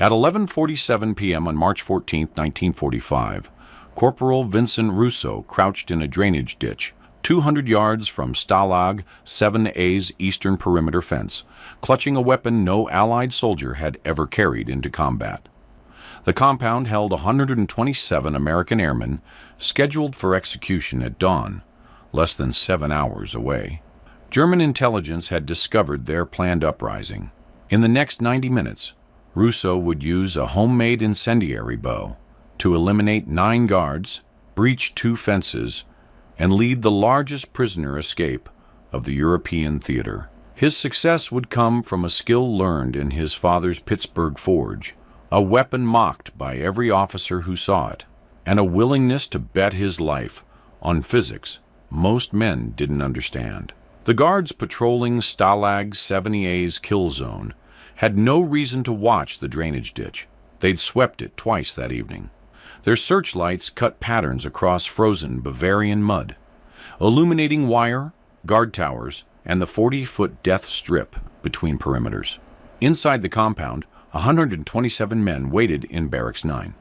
At 11:47 p.m. on March 14, 1945, Corporal Vincent Russo crouched in a drainage ditch 200 yards from Stalag 7A's eastern perimeter fence, clutching a weapon no Allied soldier had ever carried into combat. The compound held 127 American airmen scheduled for execution at dawn, less than 7 hours away. German intelligence had discovered their planned uprising. In the next 90 minutes, Russo would use a homemade incendiary bow to eliminate 9 guards, breach 2 fences, and lead the largest prisoner escape of the European theater. His success would come from a skill learned in his father's Pittsburgh forge, a weapon mocked by every officer who saw it, and a willingness to bet his life on physics most men didn't understand. The guards patrolling Stalag 70A's kill zone had no reason to watch the drainage ditch. They'd swept it twice that evening. Their searchlights cut patterns across frozen Bavarian mud, illuminating wire, guard towers, and the 40-foot death strip between perimeters. Inside the compound, 127 men waited in Barracks 9,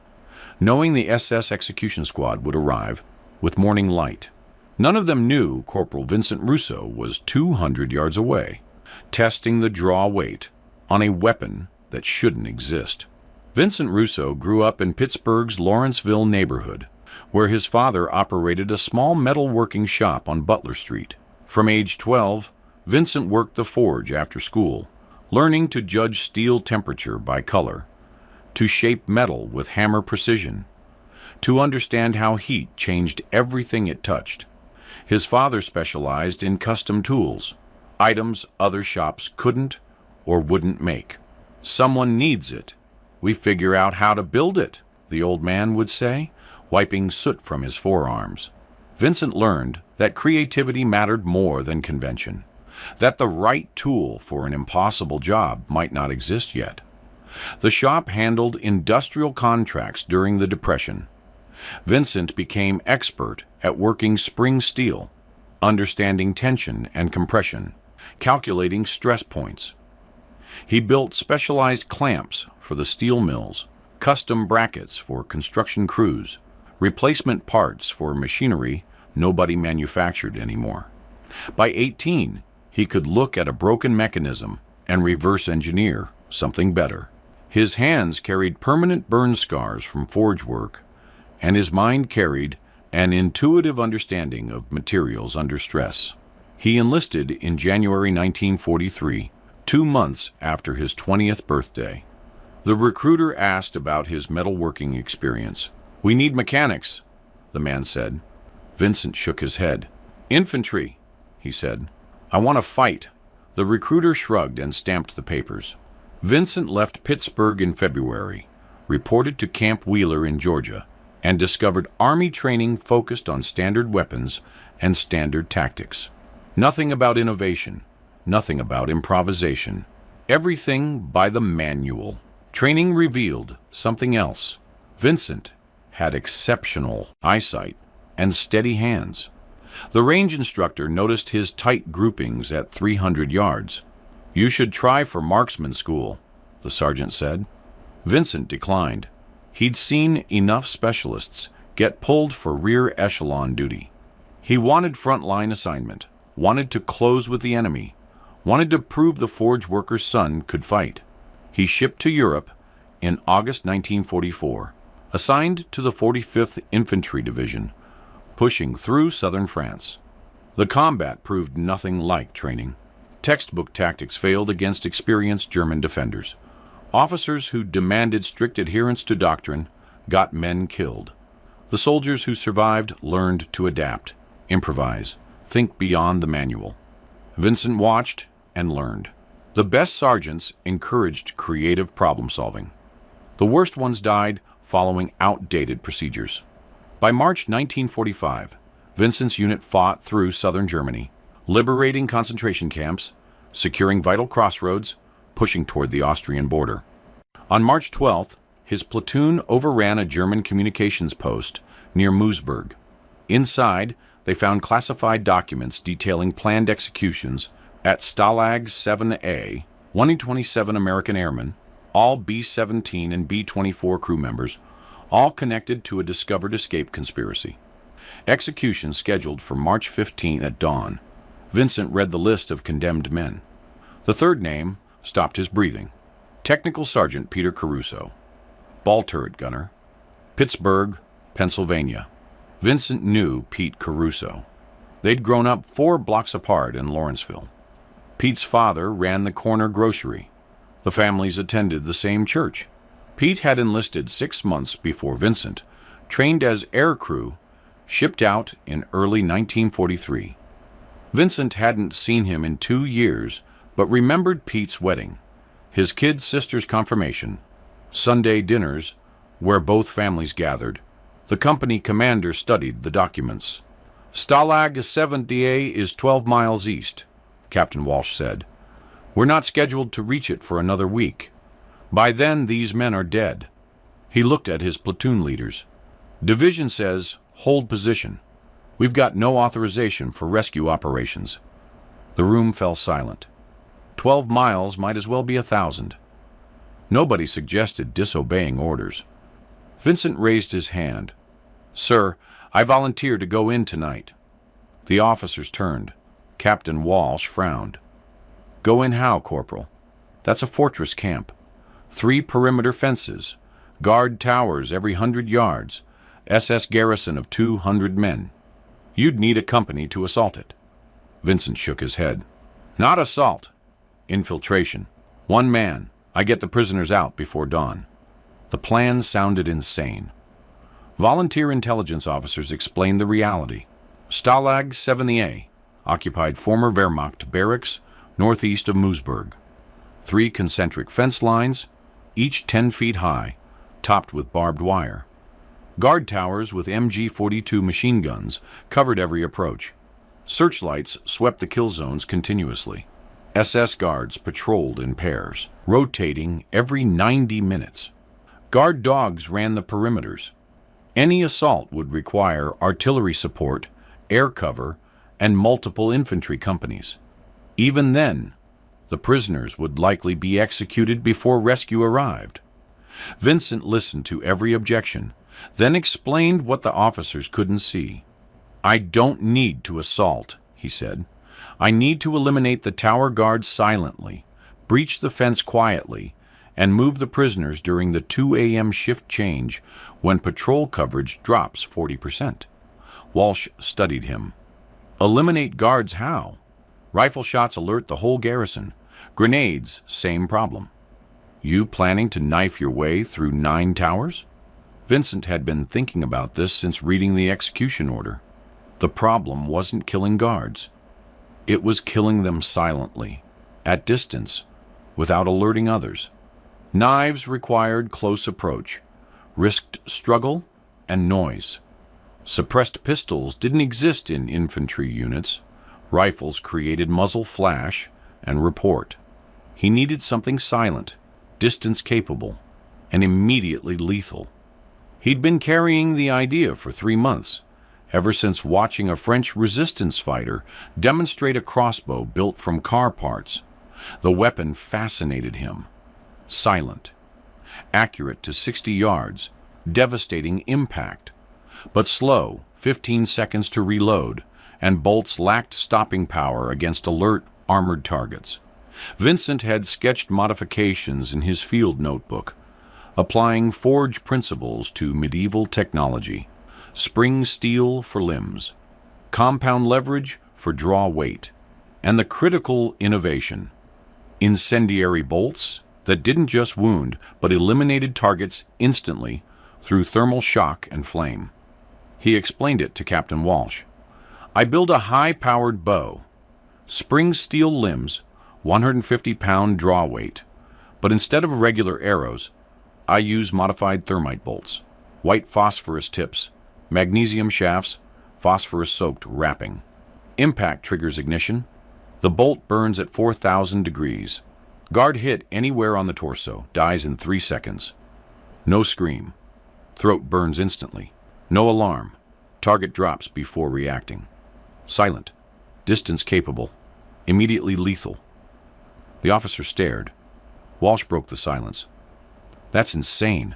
knowing the SS execution squad would arrive with morning light. None of them knew Corporal Vincent Russo was 200 yards away, testing the draw weight on a weapon that shouldn't exist. Vincent Russo grew up in Pittsburgh's Lawrenceville neighborhood, where his father operated a small metalworking shop on Butler Street. From age 12, Vincent worked the forge after school, learning to judge steel temperature by color, to shape metal with hammer precision, to understand how heat changed everything it touched. His father specialized in custom tools, items other shops couldn't or wouldn't make. "Someone needs it. We figure out how to build it," the old man would say, wiping soot from his forearms. Vincent learned that creativity mattered more than convention, that the right tool for an impossible job might not exist yet. The shop handled industrial contracts during the Depression. Vincent became expert at working spring steel, understanding tension and compression, calculating stress points. He built specialized clamps for the steel mills, custom brackets for construction crews, replacement parts for machinery nobody manufactured anymore. By 18, he could look at a broken mechanism and reverse engineer something better. His hands carried permanent burn scars from forge work, and his mind carried an intuitive understanding of materials under stress. He enlisted in January 1943, 2 months after his 20th birthday. The recruiter asked about his metalworking experience. "We need mechanics," the man said. Vincent shook his head. "Infantry," he said. "I want to fight." The recruiter shrugged and stamped the papers. Vincent left Pittsburgh in February, reported to Camp Wheeler in Georgia, and discovered Army training focused on standard weapons and standard tactics. Nothing about innovation, nothing about improvisation. Everything by the manual. Training revealed something else. Vincent had exceptional eyesight and steady hands. The range instructor noticed his tight groupings at 300 yards. "You should try for marksman school," the sergeant said. Vincent declined. He'd seen enough specialists get pulled for rear echelon duty. He wanted frontline assignment, wanted to close with the enemy, wanted to prove the forge worker's son could fight. He shipped to Europe in August 1944, assigned to the 45th Infantry Division, pushing through southern France. The combat proved nothing like training. Textbook tactics failed against experienced German defenders. Officers who demanded strict adherence to doctrine got men killed. The soldiers who survived learned to adapt, improvise, think beyond the manual. Vincent watched and learned. The best sergeants encouraged creative problem-solving. The worst ones died following outdated procedures. By March 1945, Vincent's unit fought through southern Germany, liberating concentration camps, securing vital crossroads, pushing toward the Austrian border. On March 12th, his platoon overran a German communications post near Moosburg. Inside, they found classified documents detailing planned executions at Stalag 7A, 127 American airmen, all B-17 and B-24 crew members, all connected to a discovered escape conspiracy. Execution scheduled for March 15 at dawn. Vincent read the list of condemned men. The third name stopped his breathing. Technical Sergeant Peter Caruso, ball turret gunner, Pittsburgh, Pennsylvania. Vincent knew Pete Caruso. They'd grown up 4 blocks apart in Lawrenceville. Pete's father ran the corner grocery. The families attended the same church. Pete had enlisted 6 months before Vincent, trained as aircrew, shipped out in early 1943. Vincent hadn't seen him in 2 years, but remembered Pete's wedding, his kid sister's confirmation, Sunday dinners where both families gathered. The company commander studied the documents. Stalag 70A is 12 miles east, Captain Walsh said. We're not scheduled to reach it for another week. By then, these men are dead. He looked at his platoon leaders. Division says, hold position. We've got no authorization for rescue operations. The room fell silent. 12 miles might as well be 1,000. Nobody suggested disobeying orders. Vincent raised his hand. Sir, I volunteer to go in tonight. The officers turned. Captain Walsh frowned. Go in how, Corporal? That's a fortress camp. 3 perimeter fences, guard towers every 100 yards, SS garrison of 200 men. You'd need a company to assault it. Vincent shook his head. Not assault. Infiltration. 1 man. I get the prisoners out before dawn. The plan sounded insane. Volunteer intelligence officers explained the reality. Stalag 70A occupied former Wehrmacht barracks northeast of Moosburg. 3 concentric fence lines, each 10 feet high, topped with barbed wire. Guard towers with MG-42 machine guns covered every approach. Searchlights swept the kill zones continuously. SS guards patrolled in pairs, rotating every 90 minutes. Guard dogs ran the perimeters. Any assault would require artillery support, air cover, and multiple infantry companies. Even then, the prisoners would likely be executed before rescue arrived. Vincent listened to every objection, then explained what the officers couldn't see. I don't need to assault, he said. I need to eliminate the tower guards silently, breach the fence quietly, and move the prisoners during the 2 a.m. shift change when patrol coverage drops 40%. Walsh studied him. Eliminate guards how? Rifle shots alert the whole garrison. Grenades, same problem. You planning to knife your way through 9 towers? Vincent had been thinking about this since reading the execution order. The problem wasn't killing guards. It was killing them silently, at distance, without alerting others. Knives required close approach, risked struggle, and noise. Suppressed pistols didn't exist in infantry units. Rifles created muzzle flash and report. He needed something silent, distance capable, and immediately lethal. He'd been carrying the idea for 3 months, ever since watching a French resistance fighter demonstrate a crossbow built from car parts. The weapon fascinated him. Silent, accurate to 60 yards, devastating impact, but slow, 15 seconds to reload, and bolts lacked stopping power against alert, armored targets. Vincent had sketched modifications in his field notebook, applying forge principles to medieval technology. Spring steel for limbs, compound leverage for draw weight, and the critical innovation, incendiary bolts that didn't just wound but eliminated targets instantly through thermal shock and flame. He explained it to Captain Walsh. I build a high-powered bow, spring steel limbs, 150-pound draw weight, but instead of regular arrows, I use modified thermite bolts, white phosphorus tips, magnesium shafts, phosphorus-soaked wrapping. Impact triggers ignition. The bolt burns at 4,000 degrees. Guard hit anywhere on the torso, dies in 3 seconds. No scream. Throat burns instantly. No alarm. Target drops before reacting. Silent. Distance capable. Immediately lethal. The officer stared. Walsh broke the silence. That's insane.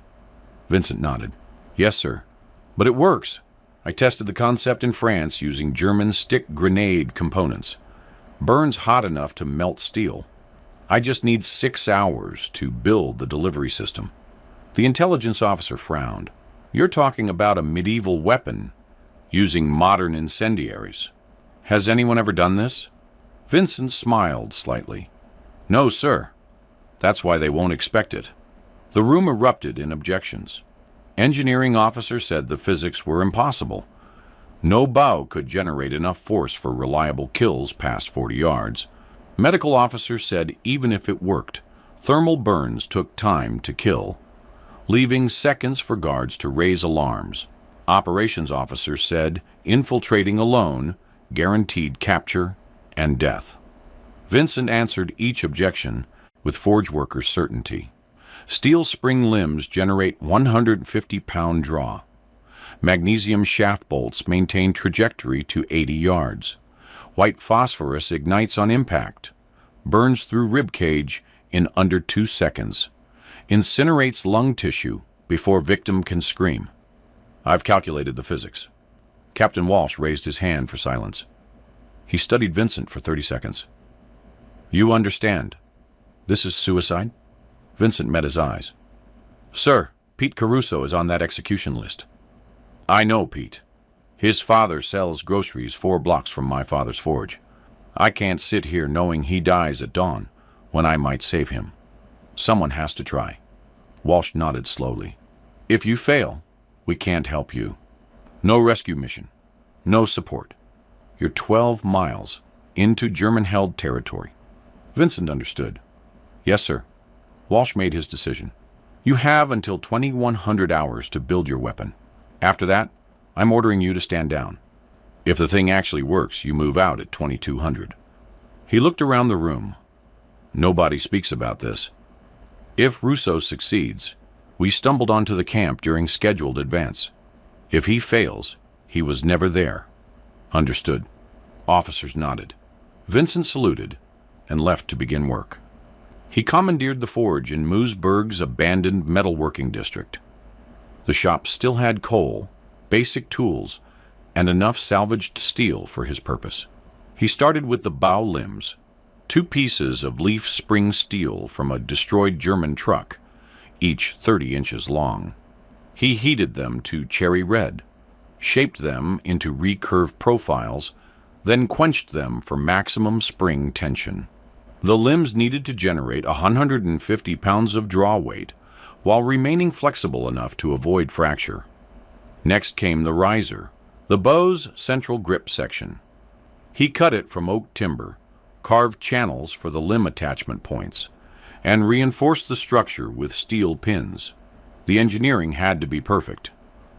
Vincent nodded. Yes, sir. But it works. I tested the concept in France using German stick grenade components. Burns hot enough to melt steel. I just need 6 hours to build the delivery system. The intelligence officer frowned. You're talking about a medieval weapon using modern incendiaries. Has anyone ever done this? Vincent smiled slightly. No, sir. That's why they won't expect it. The room erupted in objections. Engineering officer said the physics were impossible. No bow could generate enough force for reliable kills past 40 yards. Medical officer said even if it worked, thermal burns took time to kill, leaving seconds for guards to raise alarms. Operations officer said infiltrating alone guaranteed capture and death. Vincent answered each objection with forge workers' certainty. Steel spring limbs generate 150-pound draw. Magnesium shaft bolts maintain trajectory to 80 yards. White phosphorus ignites on impact, burns through rib cage in under 2 seconds, incinerates lung tissue before victim can scream. I've calculated the physics. Captain Walsh raised his hand for silence. He studied Vincent for 30 seconds. You understand. This is suicide? Vincent met his eyes. Sir, Pete Caruso is on that execution list. I know Pete. His father sells groceries 4 blocks from my father's forge. I can't sit here knowing he dies at dawn when I might save him. Someone has to try. Walsh nodded slowly. If you fail, we can't help you. No rescue mission. No support. You're 12 miles into German-held territory. Vincent understood. Yes, sir. Walsh made his decision. You have until 2100 hours to build your weapon. After that, I'm ordering you to stand down. If the thing actually works, you move out at 2200. He looked around the room. Nobody speaks about this. If Russo succeeds, we stumbled onto the camp during scheduled advance. If he fails, he was never there. Understood. Officers nodded. Vincent saluted and left to begin work. He commandeered the forge in Moosburg's abandoned metalworking district. The shop still had coal, basic tools, and enough salvaged steel for his purpose. He started with the bow limbs, 2 pieces of leaf spring steel from a destroyed German truck, each 30 inches long. He heated them to cherry red, shaped them into recurve profiles, then quenched them for maximum spring tension. The limbs needed to generate 150 pounds of draw weight while remaining flexible enough to avoid fracture. Next came the riser, the bow's central grip section. He cut it from oak timber, carved channels for the limb attachment points, and reinforced the structure with steel pins. The engineering had to be perfect.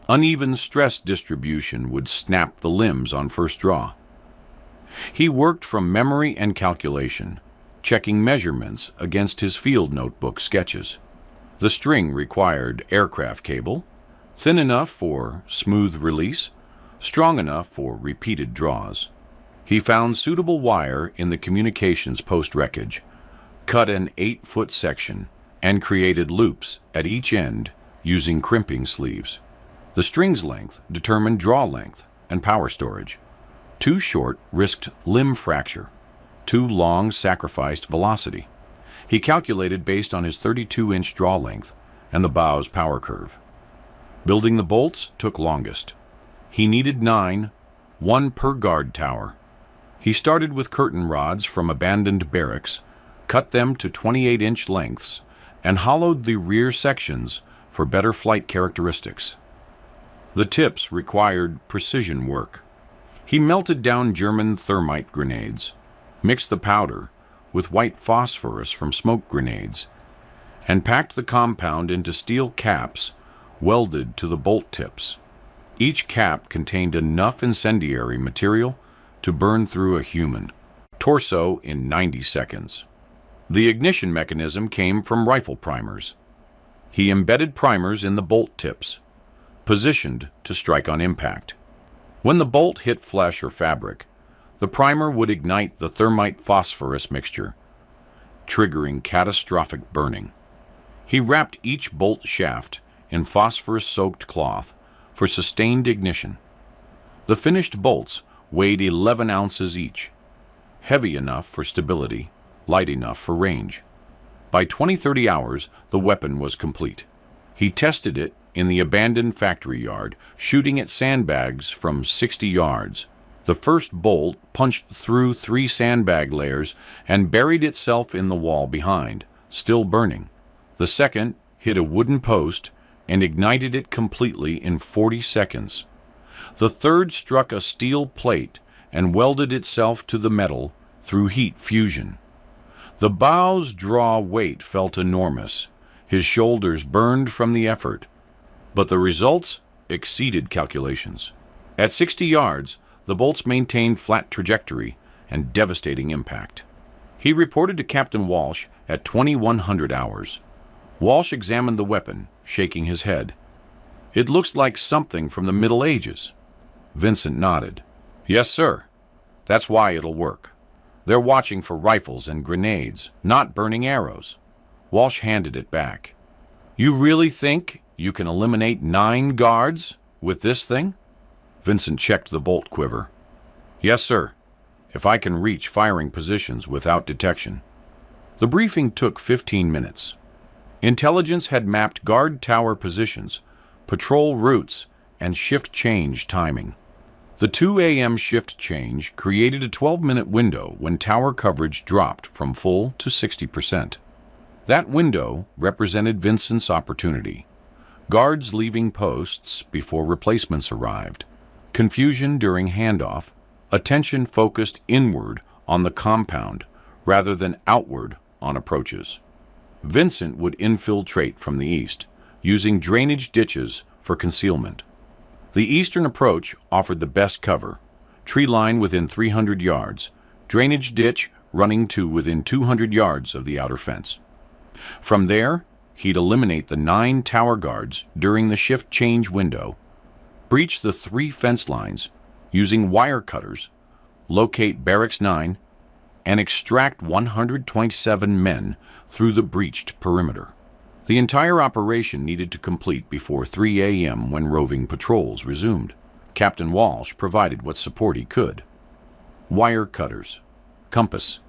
Uneven stress distribution would snap the limbs on first draw. He worked from memory and calculation, checking measurements against his field notebook sketches. The string required aircraft cable, thin enough for smooth release, strong enough for repeated draws. He found suitable wire in the communications post wreckage, cut an 8-foot section, and created loops at each end using crimping sleeves. The string's length determined draw length and power storage. Too short risked limb fracture. Too long sacrificed velocity. He calculated based on his 32-inch draw length and the bow's power curve. Building the bolts took longest. He needed 9, 1 per guard tower. He started with curtain rods from abandoned barracks, cut them to 28-inch lengths, and hollowed the rear sections for better flight characteristics. The tips required precision work. He melted down German thermite grenades, mixed the powder with white phosphorus from smoke grenades, and packed the compound into steel caps welded to the bolt tips. Each cap contained enough incendiary material to burn through a human torso in 90 seconds. The ignition mechanism came from rifle primers. He embedded primers in the bolt tips, positioned to strike on impact. When the bolt hit flesh or fabric, the primer would ignite the thermite phosphorus mixture, triggering catastrophic burning. He wrapped each bolt shaft in phosphorus-soaked cloth for sustained ignition. The finished bolts weighed 11 ounces each, heavy enough for stability, light enough for range. By 20-30 hours, the weapon was complete. He tested it in the abandoned factory yard, shooting at sandbags from 60 yards. The first bolt punched through 3 sandbag layers and buried itself in the wall behind, still burning. The second hit a wooden post and ignited it completely in 40 seconds. The third struck a steel plate and welded itself to the metal through heat fusion. The bow's draw weight felt enormous. His shoulders burned from the effort, but the results exceeded calculations. At 60 yards, the bolts maintained flat trajectory and devastating impact. He reported to Captain Walsh at 2100 hours. Walsh examined the weapon, shaking his head. "It looks like something from the Middle Ages." Vincent nodded. "Yes, sir. That's why it'll work. They're watching for rifles and grenades, not burning arrows." Walsh handed it back. "You really think you can eliminate 9 guards with this thing?" Vincent checked the bolt quiver. "Yes, sir, if I can reach firing positions without detection." The briefing took 15 minutes. Intelligence had mapped guard tower positions, patrol routes, and shift change timing. The 2 a.m. shift change created a 12-minute window when tower coverage dropped from full to 60%. That window represented Vincent's opportunity. Guards leaving posts before replacements arrived, confusion during handoff, attention focused inward on the compound rather than outward on approaches. Vincent would infiltrate from the east, using drainage ditches for concealment. The eastern approach offered the best cover, tree line within 300 yards, drainage ditch running to within 200 yards of the outer fence. From there, he'd eliminate the 9 tower guards during the shift change window, breach the 3 fence lines using wire cutters, locate Barracks 9, and extract 127 men through the breached perimeter. The entire operation needed to complete before 3 a.m. when roving patrols resumed. Captain Walsh provided what support he could. Wire cutters, compass,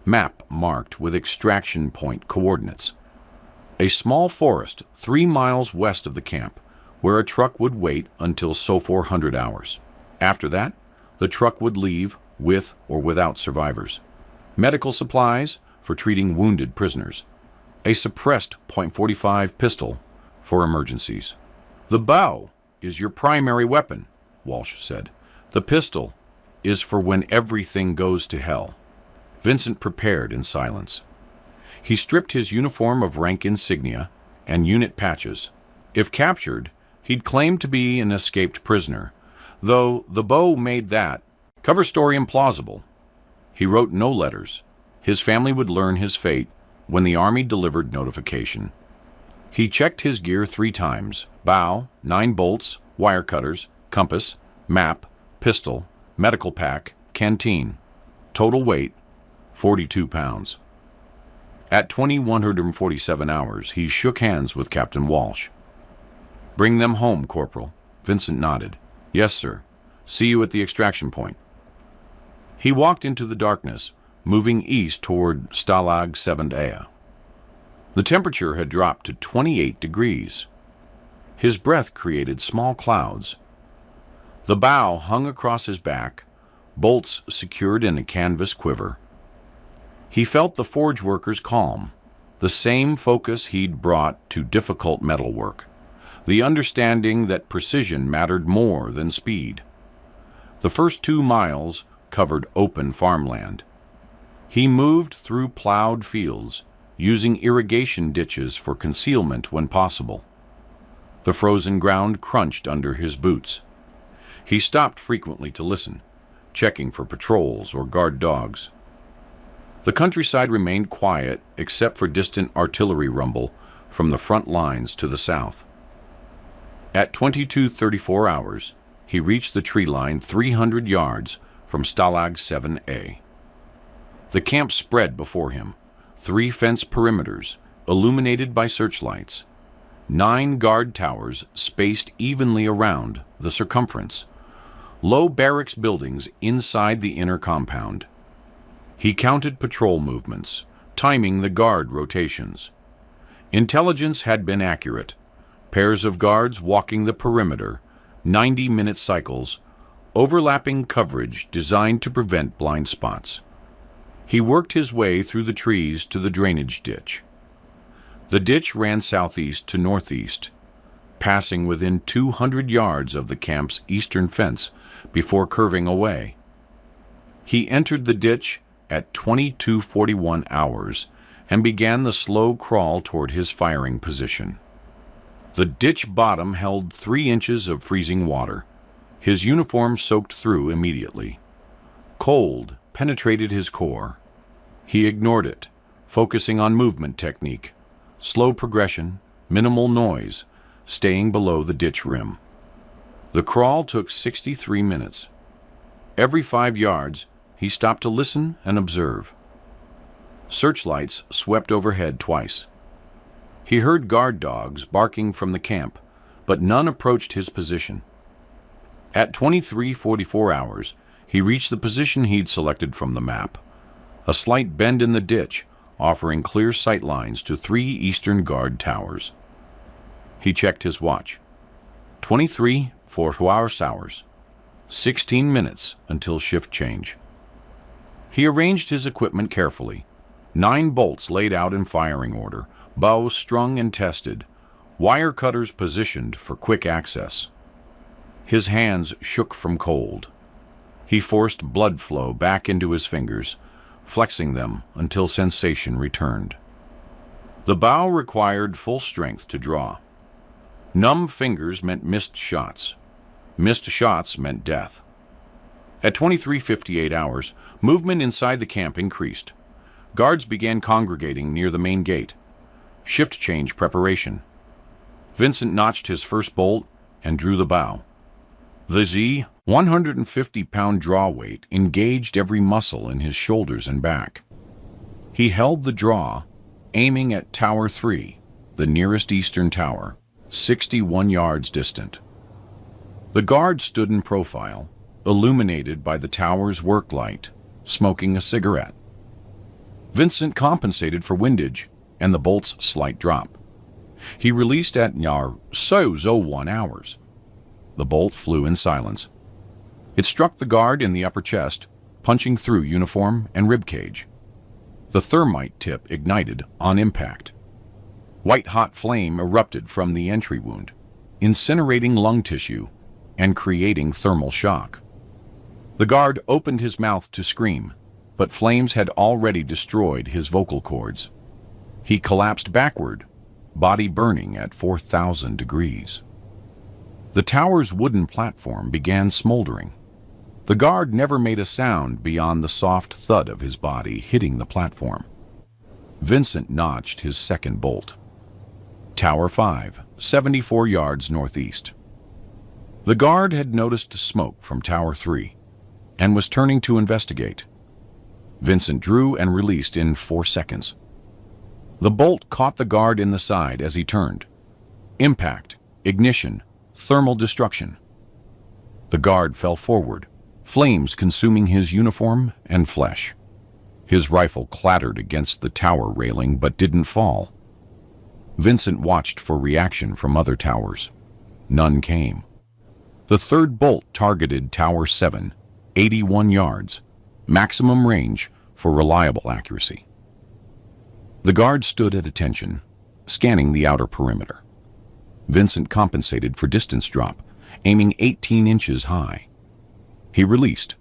map marked with extraction point coordinates. A small forest 3 miles west of the camp, where a truck would wait until so 400 hours. After that, the truck would leave with or without survivors. Medical supplies for treating wounded prisoners. A suppressed .45 pistol for emergencies. "The bow is your primary weapon," Walsh said. "The pistol is for when everything goes to hell." Vincent prepared in silence. He stripped his uniform of rank insignia and unit patches. If captured, he'd claim to be an escaped prisoner, though the bow made that cover story implausible. He wrote no letters. His family would learn his fate when the Army delivered notification. He checked his gear 3 times: bow, 9 bolts, wire cutters, compass, map, pistol, medical pack, canteen. Total weight, 42 pounds. At 2147 hours, he shook hands with Captain Walsh. "Bring them home, Corporal." Vincent nodded. "Yes, sir. See you at the extraction point." He walked into the darkness, moving east toward Stalag 7A. The temperature had dropped to 28 degrees. His breath created small clouds. The bow hung across his back, bolts secured in a canvas quiver. He felt the forge worker's calm, the same focus he'd brought to difficult metal work, the understanding that precision mattered more than speed. The first 2 miles covered open farmland. He moved through plowed fields, using irrigation ditches for concealment when possible. The frozen ground crunched under his boots. He stopped frequently to listen, checking for patrols or guard dogs. The countryside remained quiet except for distant artillery rumble from the front lines to the south. At 22:34 hours, he reached the tree line 300 yards from Stalag 7A. The camp spread before him, 3 fence perimeters, illuminated by searchlights. 9 guard towers spaced evenly around the circumference. Low barracks buildings inside the inner compound. He counted patrol movements, timing the guard rotations. Intelligence had been accurate. Pairs of guards walking the perimeter, 90-minute cycles, overlapping coverage designed to prevent blind spots. He worked his way through the trees to the drainage ditch. The ditch ran southeast to northeast, passing within 200 yards of the camp's eastern fence before curving away. He entered the ditch at 22:41 hours and began the slow crawl toward his firing position. The ditch bottom held 3 inches of freezing water. His uniform soaked through immediately. Cold penetrated his core. He ignored it, focusing on movement technique, slow progression, minimal noise, staying below the ditch rim. The crawl took 63 minutes. Every 5 yards, he stopped to listen and observe. Searchlights swept overhead twice. He heard guard dogs barking from the camp, but none approached his position. At 23:44 hours, he reached the position he'd selected from the map. A slight bend in the ditch, offering clear sight lines to 3 eastern guard towers. He checked his watch. 23:44 hours. 16 minutes until shift change. He arranged his equipment carefully. 9 bolts laid out in firing order, bows strung and tested, wire cutters positioned for quick access. His hands shook from cold. He forced blood flow back into his fingers, flexing them until sensation returned. The bow required full strength to draw. Numb fingers meant missed shots. Missed shots meant death. At 23:58 hours, movement inside the camp increased. Guards began congregating near the main gate. Shift change preparation. Vincent notched his first bolt and drew the bow. The Z 150-pound draw weight engaged every muscle in his shoulders and back. He held the draw, aiming at Tower 3, the nearest eastern tower, 61 yards distant. The guard stood in profile, illuminated by the tower's work light, smoking a cigarette. Vincent compensated for windage and the bolt's slight drop. He released at 01 hours. The bolt flew in silence. It struck the guard in the upper chest, punching through uniform and ribcage. The thermite tip ignited on impact. White-hot flame erupted from the entry wound, incinerating lung tissue and creating thermal shock. The guard opened his mouth to scream, but flames had already destroyed his vocal cords. He collapsed backward, body burning at 4,000 degrees. The tower's wooden platform began smoldering. The guard never made a sound beyond the soft thud of his body hitting the platform. Vincent notched his second bolt. Tower 5, 74 yards northeast. The guard had noticed smoke from Tower 3 and was turning to investigate. Vincent drew and released in 4 seconds. The bolt caught the guard in the side as he turned. Impact, ignition, thermal destruction. The guard fell forward, flames consuming his uniform and flesh. His rifle clattered against the tower railing but didn't fall. Vincent watched for reaction from other towers. None came. The third bolt targeted Tower 7, 81 yards, maximum range for reliable accuracy. The guard stood at attention, scanning the outer perimeter. Vincent compensated for distance drop, aiming 18 inches high. He released.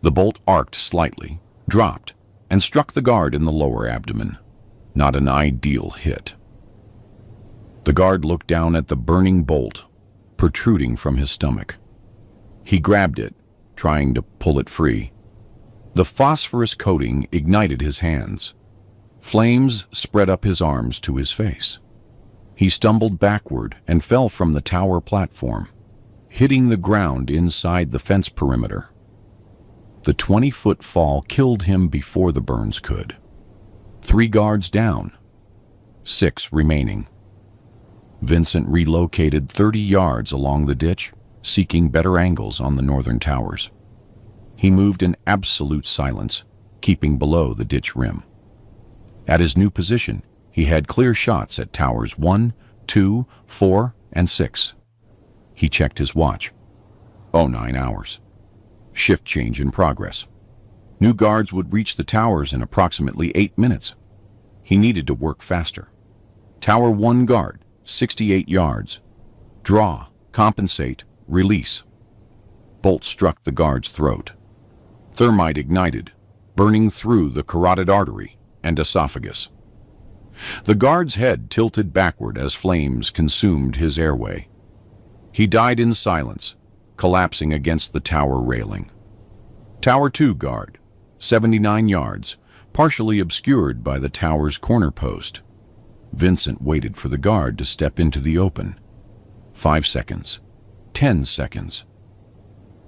The bolt arced slightly, dropped, and struck the guard in the lower abdomen. Not an ideal hit. The guard looked down at the burning bolt, protruding from his stomach. He grabbed it, trying to pull it free. The phosphorus coating ignited his hands. Flames spread up his arms to his face. He stumbled backward and fell from the tower platform, hitting the ground inside the fence perimeter. The 20-foot fall killed him before the burns could. 3 guards down. 6 remaining. Vincent relocated 30 yards along the ditch, seeking better angles on the northern towers. He moved in absolute silence, keeping below the ditch rim. At his new position, he had clear shots at towers 1, 2, 4, and 6. He checked his watch. 09 hours. Shift change in progress. New guards would reach the towers in approximately 8 minutes. He needed to work faster. Tower 1 guard, 68 yards. Draw, compensate, release. Bolt struck the guard's throat. Thermite ignited, burning through the carotid artery and esophagus. The guard's head tilted backward as flames consumed his airway. He died in silence, collapsing against the tower railing. Tower 2 guard, 79 yards, partially obscured by the tower's corner post. Vincent waited for the guard to step into the open. 5 seconds. 10 seconds.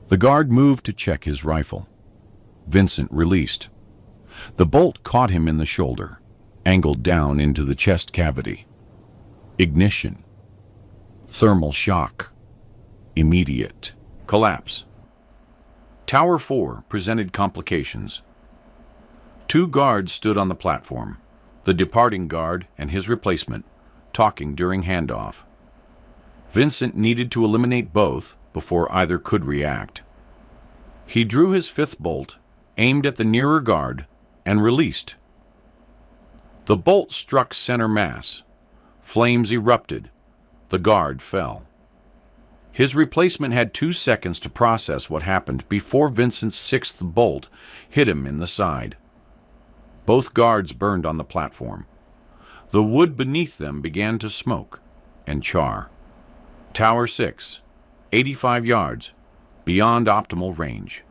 The guard moved to check his rifle. Vincent released. The bolt caught him in the shoulder, angled down into the chest cavity. Ignition. Thermal shock. Immediate. Collapse. Tower 4 presented complications. 2 guards stood on the platform, the departing guard and his replacement, talking during handoff. Vincent needed to eliminate both before either could react. He drew his 5th bolt, aimed at the nearer guard, and released. The bolt struck center mass. Flames erupted. The guard fell. His replacement had 2 seconds to process what happened before Vincent's 6th bolt hit him in the side. Both guards burned on the platform. The wood beneath them began to smoke and char. Tower 6, 85 yards, beyond optimal range.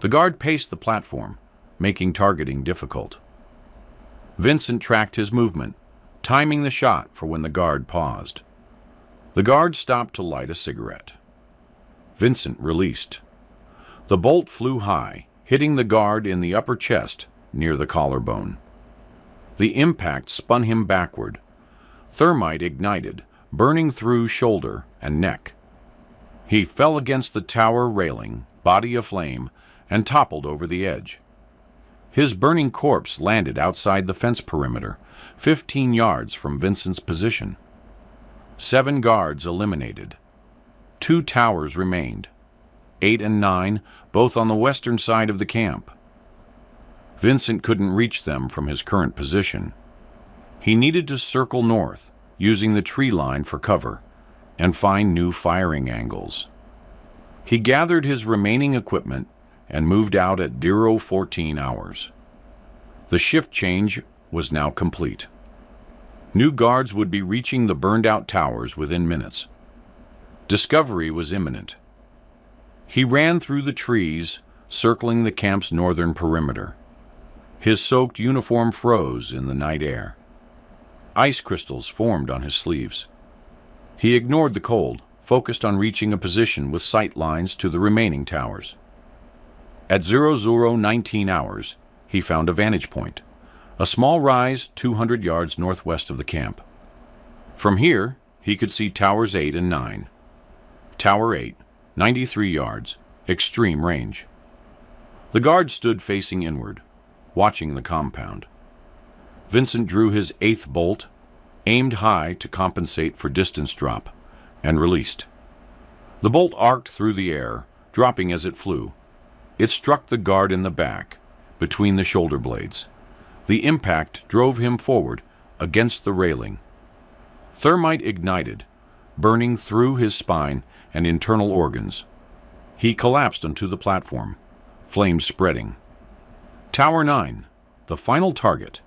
The guard paced the platform, making targeting difficult. Vincent tracked his movement, timing the shot for when the guard paused. The guard stopped to light a cigarette. Vincent released. The bolt flew high, hitting the guard in the upper chest near the collarbone. The impact spun him backward. Thermite ignited, burning through shoulder and neck. He fell against the tower railing, body aflame, and toppled over the edge. His burning corpse landed outside the fence perimeter, 15 yards from Vincent's position. 7 guards eliminated. 2 towers remained, 8 and 9, both on the western side of the camp. Vincent couldn't reach them from his current position. He needed to circle north, using the tree line for cover, and find new firing angles. He gathered his remaining equipment and moved out at 0:14 hours. The shift change was now complete. New guards would be reaching the burned-out towers within minutes. Discovery was imminent. He ran through the trees, circling the camp's northern perimeter. His soaked uniform froze in the night air. Ice crystals formed on his sleeves. He ignored the cold, focused on reaching a position with sight lines to the remaining towers. At 00:19 hours, he found a vantage point, a small rise 200 yards northwest of the camp. From here, he could see Towers 8 and 9. Tower 8, 93 yards, extreme range. The guard stood facing inward, watching the compound. Vincent drew his 8th bolt, aimed high to compensate for distance drop, and released. The bolt arced through the air, dropping as it flew. It struck the guard in the back, between the shoulder blades. The impact drove him forward, against the railing. Thermite ignited, burning through his spine and internal organs. He collapsed onto the platform, flames spreading. Tower 9, the final target,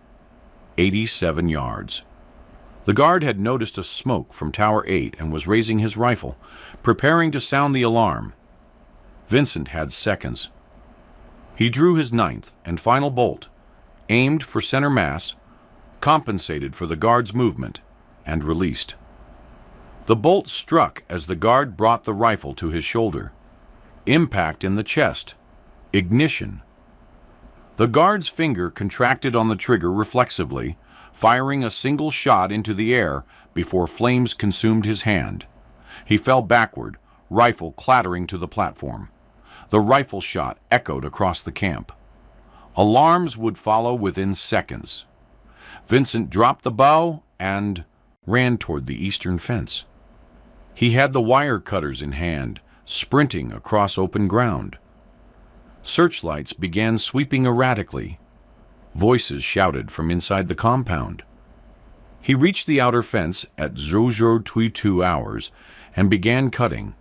87 yards. The guard had noticed a smoke from Tower 8 and was raising his rifle, preparing to sound the alarm. Vincent had seconds. He drew his 9th and final bolt, aimed for center mass, compensated for the guard's movement, and released. The bolt struck as the guard brought the rifle to his shoulder. Impact in the chest. Ignition. The guard's finger contracted on the trigger reflexively, firing a single shot into the air before flames consumed his hand. He fell backward, rifle clattering to the platform. The rifle shot echoed across the camp. Alarms would follow within seconds. Vincent dropped the bow and ran toward the eastern fence. He had the wire cutters in hand, sprinting across open ground. Searchlights began sweeping erratically. Voices shouted from inside the compound. He reached the outer fence at 0022 hours and began cutting.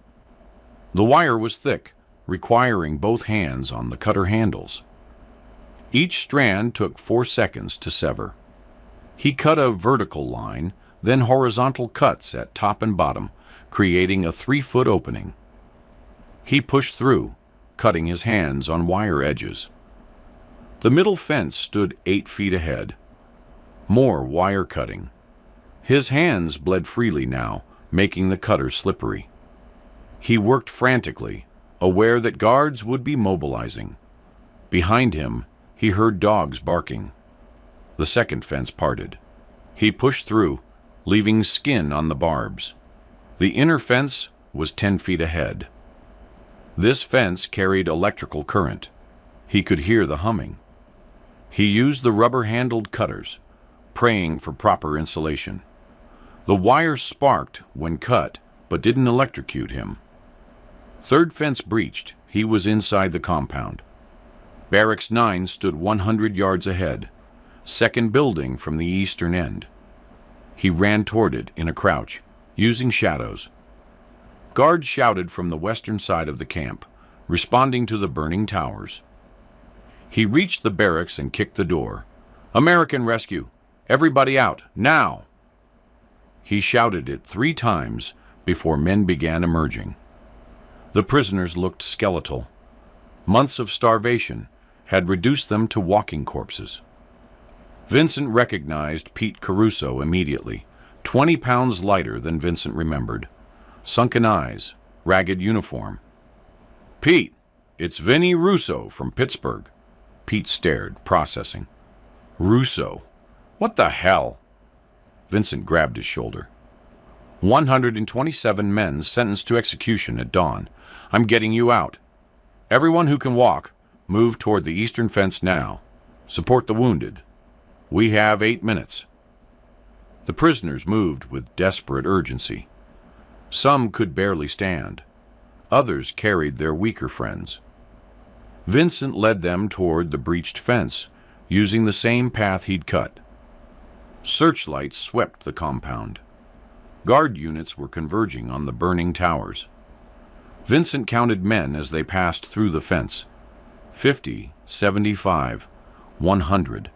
The wire was thick, requiring both hands on the cutter handles. Each strand took 4 seconds to sever. He cut a vertical line, then horizontal cuts at top and bottom, creating a 3-foot opening. He pushed through, cutting his hands on wire edges. The middle fence stood 8 feet ahead. More wire cutting. His hands bled freely now, making the cutter slippery. He worked frantically, aware that guards would be mobilizing. Behind him, he heard dogs barking. The second fence parted. He pushed through, leaving skin on the barbs. The inner fence was 10 feet ahead. This fence carried electrical current. He could hear the humming. He used the rubber-handled cutters, praying for proper insulation. The wire sparked when cut, but didn't electrocute him. Third fence breached. He was inside the compound. Barracks 9 stood 100 yards ahead, second building from the eastern end. He ran toward it in a crouch, using shadows. Guards shouted from the western side of the camp, responding to the burning towers. He reached the barracks and kicked the door. "American Rescue! Everybody out, now!" He shouted it 3 times before men began emerging. The prisoners looked skeletal. Months of starvation had reduced them to walking corpses. Vincent recognized Pete Caruso immediately, 20 pounds lighter than Vincent remembered. Sunken eyes, ragged uniform. "Pete, it's Vinny Russo from Pittsburgh." Pete stared, processing. "Russo? What the hell?" Vincent grabbed his shoulder. 127 men sentenced to execution at dawn. I'm getting you out. Everyone who can walk, move toward the eastern fence now. Support the wounded. We have 8 minutes. The prisoners moved with desperate urgency. Some could barely stand. Others carried their weaker friends. Vincent led them toward the breached fence, using the same path he'd cut. Searchlights swept the compound. Guard units were converging on the burning towers. Vincent counted men as they passed through the fence. 50, 75, 100.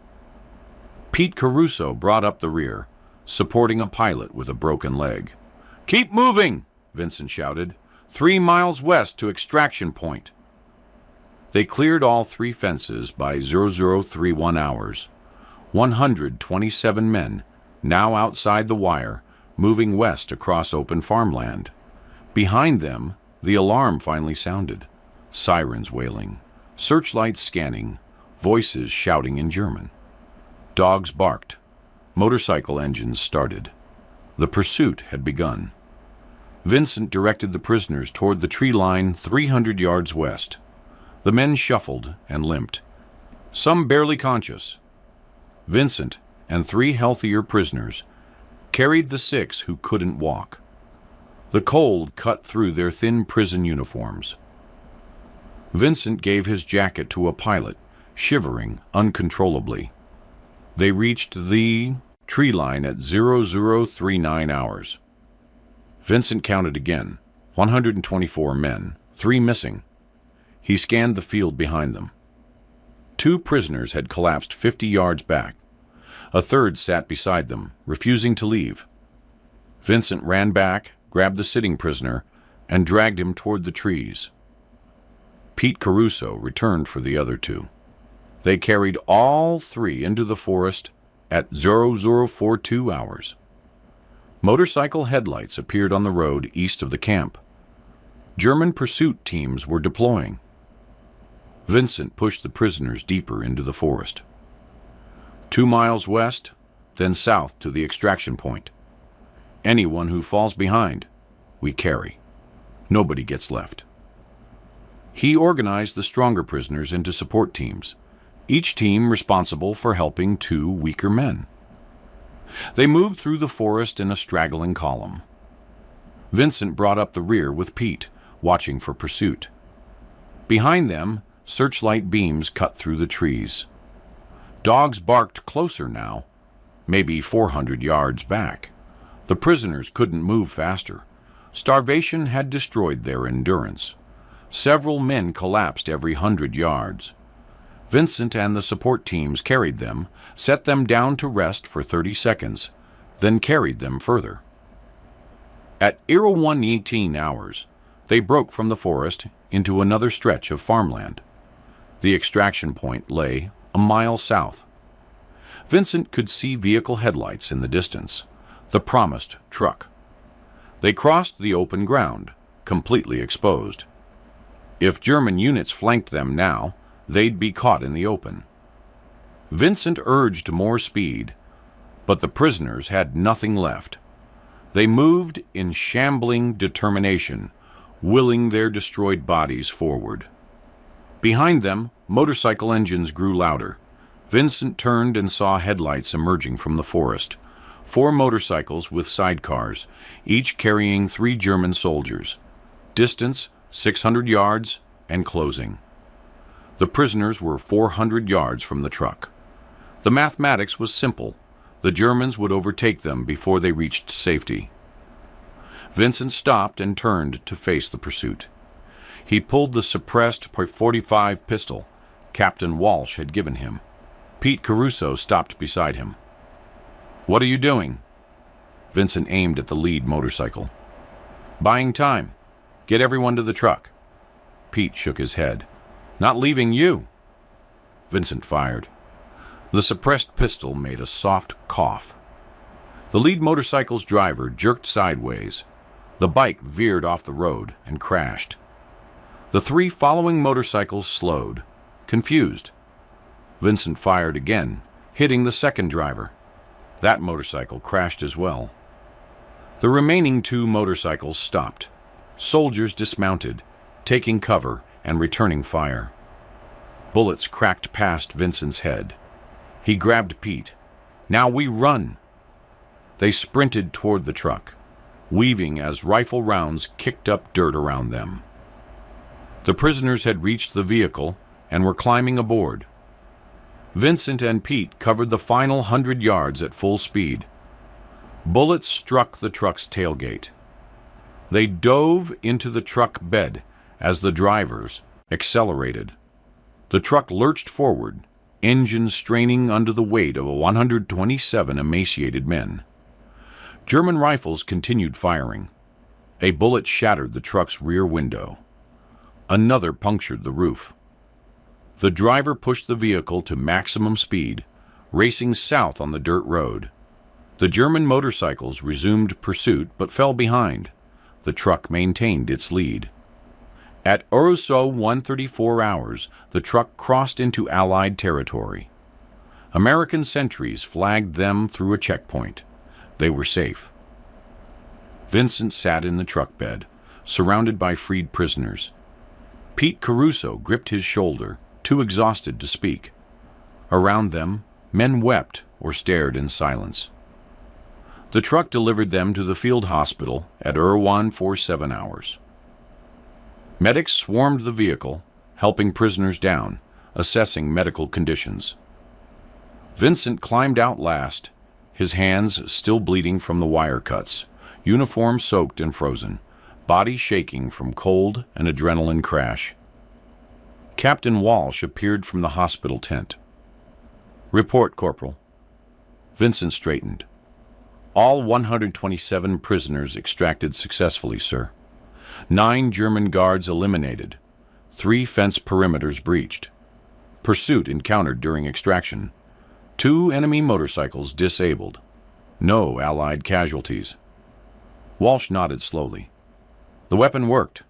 Pete Caruso brought up the rear, supporting a pilot with a broken leg. "Keep moving!" Vincent shouted. 3 miles west to extraction point. They cleared all 3 fences by 0031 hours. 127 men, now outside the wire, moving west across open farmland. Behind them, the alarm finally sounded. Sirens wailing, searchlights scanning, voices shouting in German. Dogs barked. Motorcycle engines started. The pursuit had begun. Vincent directed the prisoners toward the tree line 300 yards west. The men shuffled and limped, some barely conscious. Vincent and 3 healthier prisoners carried the 6 who couldn't walk. The cold cut through their thin prison uniforms. Vincent gave his jacket to a pilot, shivering uncontrollably. They reached the tree line at 0039 hours. Vincent counted again, 124 men, 3 missing. He scanned the field behind them. 2 prisoners had collapsed 50 yards back. A third sat beside them, refusing to leave. Vincent ran back, grabbed the sitting prisoner, and dragged him toward the trees. Pete Caruso returned for the other 2. They carried all 3 into the forest at 0042 hours. Motorcycle headlights appeared on the road east of the camp. German pursuit teams were deploying. Vincent pushed the prisoners deeper into the forest. 2 miles west, then south to the extraction point. Anyone who falls behind, we carry. Nobody gets left. He organized the stronger prisoners into support teams, each team responsible for helping 2 weaker men. They moved through the forest in a straggling column. Vincent brought up the rear with Pete, watching for pursuit. Behind them, searchlight beams cut through the trees. Dogs barked closer now, maybe 400 yards back. The prisoners couldn't move faster. Starvation had destroyed their endurance. Several men collapsed every 100 yards. Vincent and the support teams carried them, set them down to rest for 30 seconds, then carried them further. At 01:18 hours, they broke from the forest into another stretch of farmland. The extraction point lay a mile south. Vincent could see vehicle headlights in the distance, the promised truck. They crossed the open ground, completely exposed. If German units flanked them now, they'd be caught in the open. Vincent urged more speed, but the prisoners had nothing left. They moved in shambling determination, willing their destroyed bodies forward. Behind them, motorcycle engines grew louder. Vincent turned and saw headlights emerging from the forest. 4 motorcycles with sidecars, each carrying 3 German soldiers. Distance 600 yards and closing. The prisoners were 400 yards from the truck. The mathematics was simple. The Germans would overtake them before they reached safety. Vincent stopped and turned to face the pursuit. He pulled the suppressed .45 pistol Captain Walsh had given him. Pete Caruso stopped beside him. "What are you doing?" Vincent aimed at the lead motorcycle. "Buying time. Get everyone to the truck." Pete shook his head. "Not leaving you." Vincent fired. The suppressed pistol made a soft cough. The lead motorcycle's driver jerked sideways. The bike veered off the road and crashed. The 3 following motorcycles slowed, confused. Vincent fired again, hitting the second driver. That motorcycle crashed as well. The remaining 2 motorcycles stopped. Soldiers dismounted, taking cover and returning fire. Bullets cracked past Vincent's head. He grabbed Pete. "Now we run!" They sprinted toward the truck, weaving as rifle rounds kicked up dirt around them. The prisoners had reached the vehicle and were climbing aboard. Vincent and Pete covered the final 100 yards at full speed. Bullets struck the truck's tailgate. They dove into the truck bed as the drivers accelerated. The truck lurched forward, engines straining under the weight of 127 emaciated men. German rifles continued firing. A bullet shattered the truck's rear window. Another punctured the roof. The driver pushed the vehicle to maximum speed, racing south on the dirt road. The German motorcycles resumed pursuit but fell behind. The truck maintained its lead. At Oroso 1:34 hours, the truck crossed into Allied territory. American sentries flagged them through a checkpoint. They were safe. Vincent sat in the truck bed, surrounded by freed prisoners. Pete Caruso gripped his shoulder, too exhausted to speak. Around them, men wept or stared in silence. The truck delivered them to the field hospital at 01:47 hours. Medics swarmed the vehicle, helping prisoners down, assessing medical conditions. Vincent climbed out last, his hands still bleeding from the wire cuts, uniform soaked and frozen, body shaking from cold and adrenaline crash. Captain Walsh appeared from the hospital tent. "Report, Corporal." Vincent straightened. "All 127 prisoners extracted successfully, sir. 9 German guards eliminated. 3 fence perimeters breached. Pursuit encountered during extraction. 2 enemy motorcycles disabled. No Allied casualties." Walsh nodded slowly. "The weapon worked."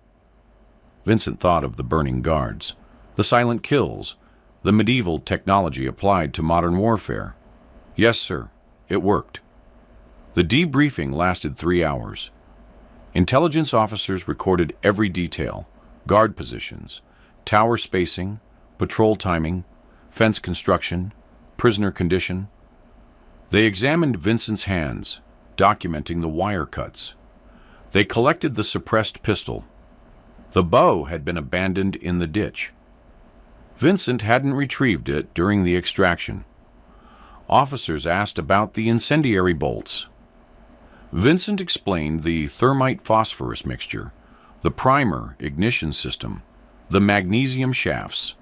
Vincent thought of the burning guards, the silent kills, the medieval technology applied to modern warfare. "Yes, sir. it worked. The debriefing lasted 3 hours. Intelligence officers recorded every detail: guard positions, tower spacing, patrol timing, fence construction, prisoner condition. They examined Vincent's hands, documenting the wire cuts. They collected the suppressed pistol. The bow had been abandoned in the ditch. Vincent hadn't retrieved it during the extraction. Officers asked about the incendiary bolts. Vincent explained the thermite phosphorus mixture, the primer ignition system, the magnesium shafts.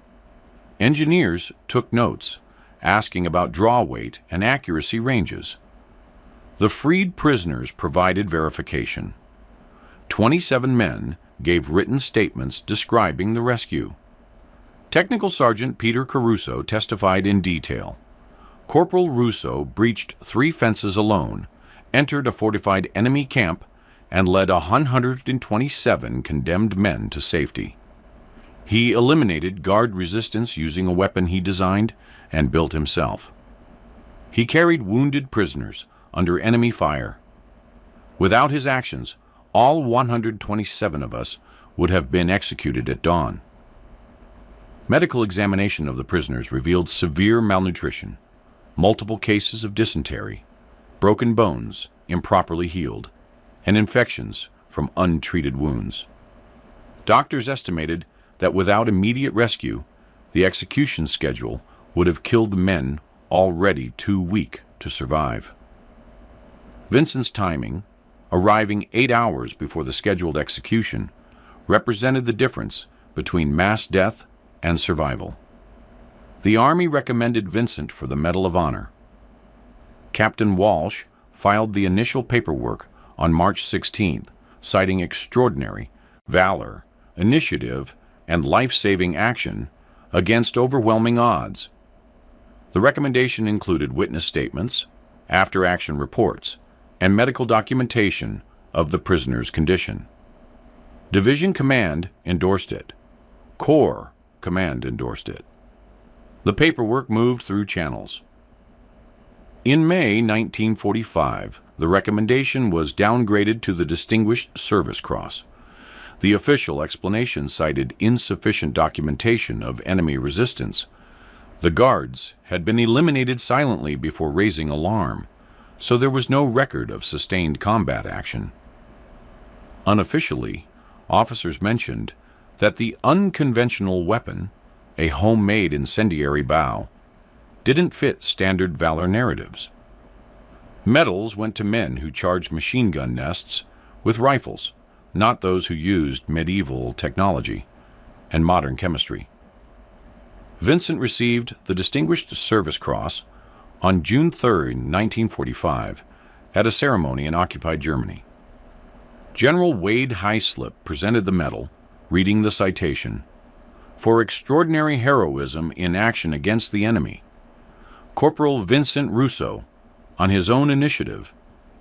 Engineers took notes, asking about draw weight and accuracy ranges. The freed prisoners provided verification. 27 men gave written statements describing the rescue. Technical Sergeant Peter Caruso testified in detail. Corporal Russo breached 3 fences alone, entered a fortified enemy camp, and led 127 condemned men to safety. He eliminated guard resistance using a weapon he designed and built himself. He carried wounded prisoners under enemy fire. Without his actions, all 127 of us would have been executed at dawn. Medical examination of the prisoners revealed severe malnutrition, multiple cases of dysentery, broken bones improperly healed, and infections from untreated wounds. Doctors estimated that without immediate rescue, the execution schedule would have killed men already too weak to survive. Vincent's timing, arriving 8 hours before the scheduled execution, represented the difference between mass death and survival. The Army recommended Vincent for the Medal of Honor. Captain Walsh filed the initial paperwork on March 16th, citing extraordinary valor, initiative, and life-saving action against overwhelming odds. The recommendation included witness statements, after-action reports, and medical documentation of the prisoner's condition. Division Command endorsed it. Corps Command endorsed it. The paperwork moved through channels. In May 1945, the recommendation was downgraded to the Distinguished Service Cross. The official explanation cited insufficient documentation of enemy resistance. The guards had been eliminated silently before raising alarm, so there was no record of sustained combat action. Unofficially, officers mentioned that the unconventional weapon, a homemade incendiary bow, didn't fit standard valor narratives. Medals went to men who charged machine gun nests with rifles, not those who used medieval technology and modern chemistry. Vincent received the Distinguished Service Cross on June 3, 1945, at a ceremony in occupied Germany. General Wade Heislip presented the medal, reading the citation, "For extraordinary heroism in action against the enemy, Corporal Vincent Russo, on his own initiative,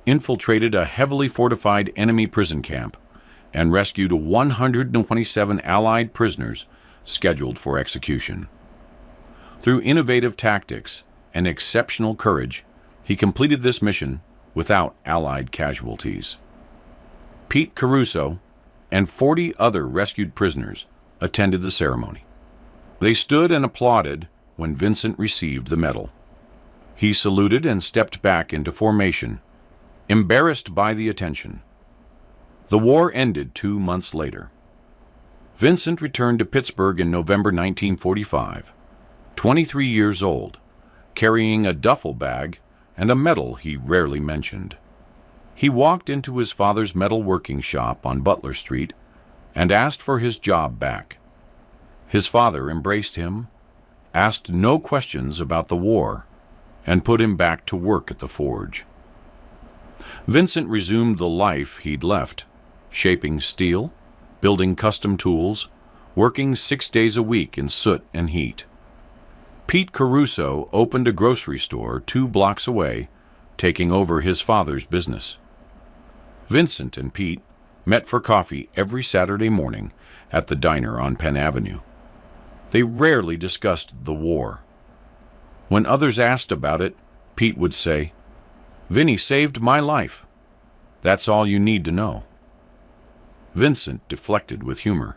infiltrated a heavily fortified enemy prison camp and rescued 127 Allied prisoners scheduled for execution. Through innovative tactics and exceptional courage, he completed this mission without Allied casualties." Pete Caruso and 40 other rescued prisoners attended the ceremony. They stood and applauded when Vincent received the medal. He saluted and stepped back into formation, embarrassed by the attention. The war ended 2 months later. Vincent returned to Pittsburgh in November 1945, 23 years old, carrying a duffel bag and a medal he rarely mentioned. He walked into his father's metalworking shop on Butler Street and asked for his job back. His father embraced him, asked no questions about the war, and put him back to work at the forge. Vincent resumed the life he'd left, shaping steel, building custom tools, working 6 days a week in soot and heat. Pete Caruso opened a grocery store 2 blocks away, taking over his father's business. Vincent and Pete met for coffee every Saturday morning at the diner on Penn Avenue. They rarely discussed the war. When others asked about it, Pete would say, Vinny saved my life. That's all you need to know. Vincent deflected with humor.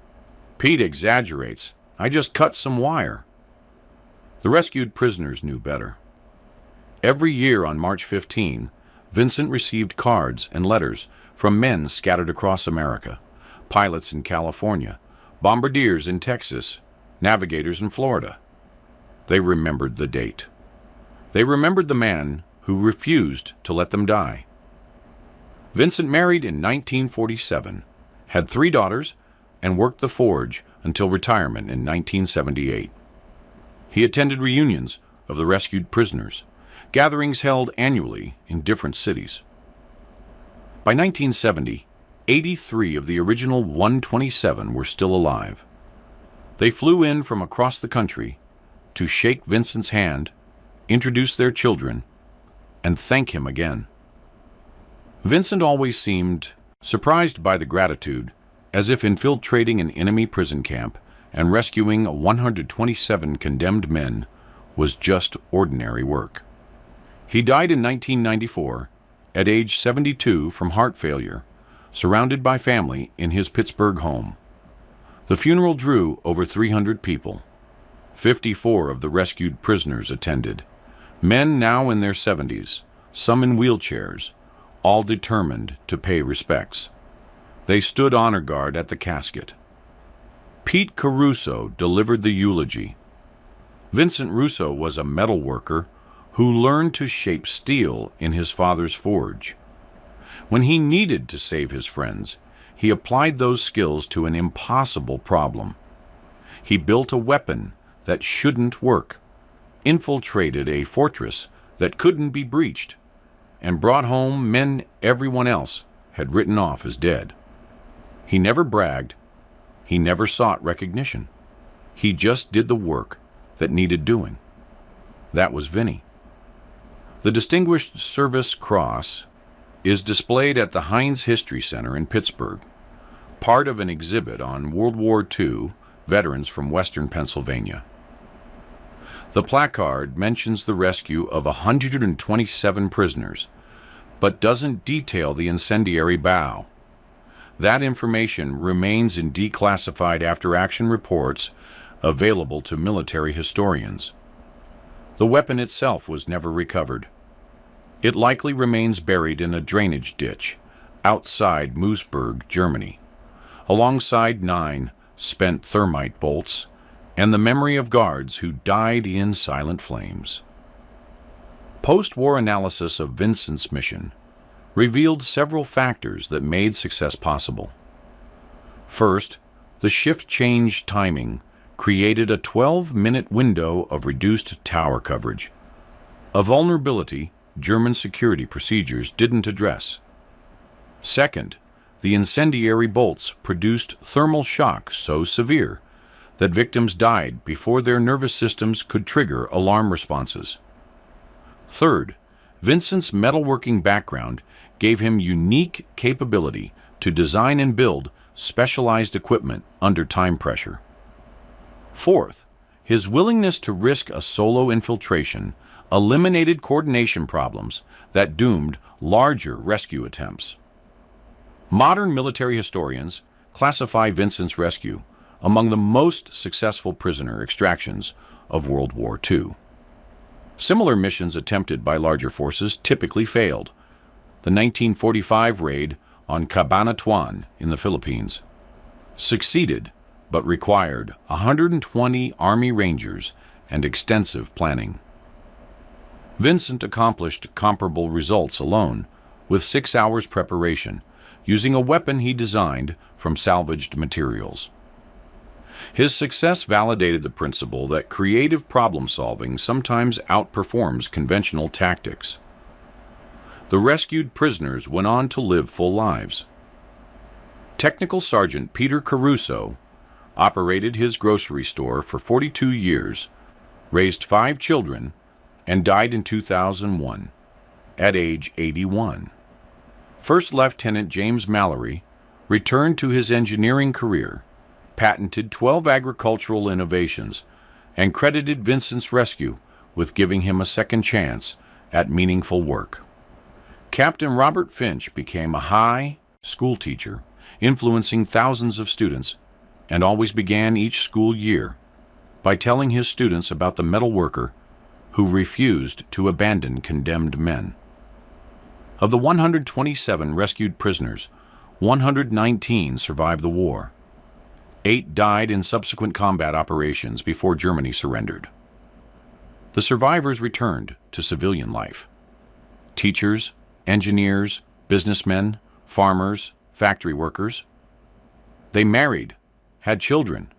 Pete exaggerates. I just cut some wire. The rescued prisoners knew better. Every year on March 15, Vincent received cards and letters from men scattered across America, pilots in California, bombardiers in Texas, navigators in Florida. They remembered the date. They remembered the man who refused to let them die. Vincent married in 1947, had 3 daughters, and worked the forge until retirement in 1978. He attended reunions of the rescued prisoners, gatherings held annually in different cities. By 1970, 83 of the original 127 were still alive. They flew in from across the country to shake Vincent's hand, introduce their children, and thank him again. Vincent always seemed surprised by the gratitude, as if infiltrating an enemy prison camp and rescuing 127 condemned men was just ordinary work. He died in 1994, at age 72 from heart failure, surrounded by family in his Pittsburgh home. The funeral drew over 300 people. 54 of the rescued prisoners attended, men now in their 70s, some in wheelchairs, all determined to pay respects. They stood honor guard at the casket. Pete Caruso delivered the eulogy. Vincent Russo was a metal worker who learned to shape steel in his father's forge. When he needed to save his friends, he applied those skills to an impossible problem. He built a weapon that shouldn't work, infiltrated a fortress that couldn't be breached, and brought home men everyone else had written off as dead. He never bragged. He never sought recognition. He just did the work that needed doing. That was Vinny. The Distinguished Service Cross is displayed at the Heinz History Center in Pittsburgh, part of an exhibit on World War II veterans from western Pennsylvania. The placard mentions the rescue of 127 prisoners, but doesn't detail the incendiary bow. That information remains in declassified after-action reports available to military historians. The weapon itself was never recovered. It likely remains buried in a drainage ditch outside Moosburg, Germany, alongside 9 spent thermite bolts and the memory of guards who died in silent flames. Post-war analysis of Vincent's mission revealed several factors that made success possible. First, the shift change timing created a 12-minute window of reduced tower coverage, a vulnerability German security procedures didn't address. Second, the incendiary bolts produced thermal shock so severe that victims died before their nervous systems could trigger alarm responses. Third, Vincent's metalworking background gave him unique capability to design and build specialized equipment under time pressure. Fourth, his willingness to risk a solo infiltration eliminated coordination problems that doomed larger rescue attempts. Modern military historians classify Vincent's rescue among the most successful prisoner extractions of World War II. Similar missions attempted by larger forces typically failed. The 1945 raid on Cabanatuan in the Philippines succeeded, but required 120 Army Rangers and extensive planning. Vincent accomplished comparable results alone, with 6 hours preparation, using a weapon he designed from salvaged materials. His success validated the principle that creative problem-solving sometimes outperforms conventional tactics. The rescued prisoners went on to live full lives. Technical Sergeant Peter Caruso operated his grocery store for 42 years, raised 5 children, and died in 2001, at age 81. First Lieutenant James Mallory returned to his engineering career, patented 12 agricultural innovations, and credited Vincent's rescue with giving him a second chance at meaningful work. Captain Robert Finch became a high school teacher, influencing thousands of students, and always began each school year by telling his students about the metal worker who refused to abandon condemned men. Of the 127 rescued prisoners, 119 survived the war. 8 died in subsequent combat operations before Germany surrendered. The survivors returned to civilian life. Teachers, engineers, businessmen, farmers, factory workers. They married, had children,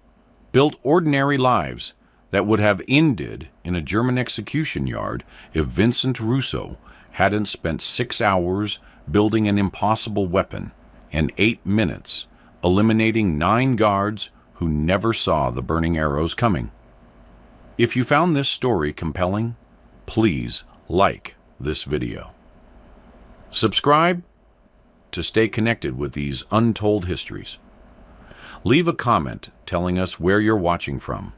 built ordinary lives that would have ended in a German execution yard if Vincent Russo hadn't spent 6 hours building an impossible weapon and 8 minutes eliminating 9 guards who never saw the burning arrows coming. If you found this story compelling, please like this video. Subscribe to stay connected with these untold histories. Leave a comment telling us where you're watching from.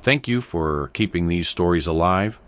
Thank you for keeping these stories alive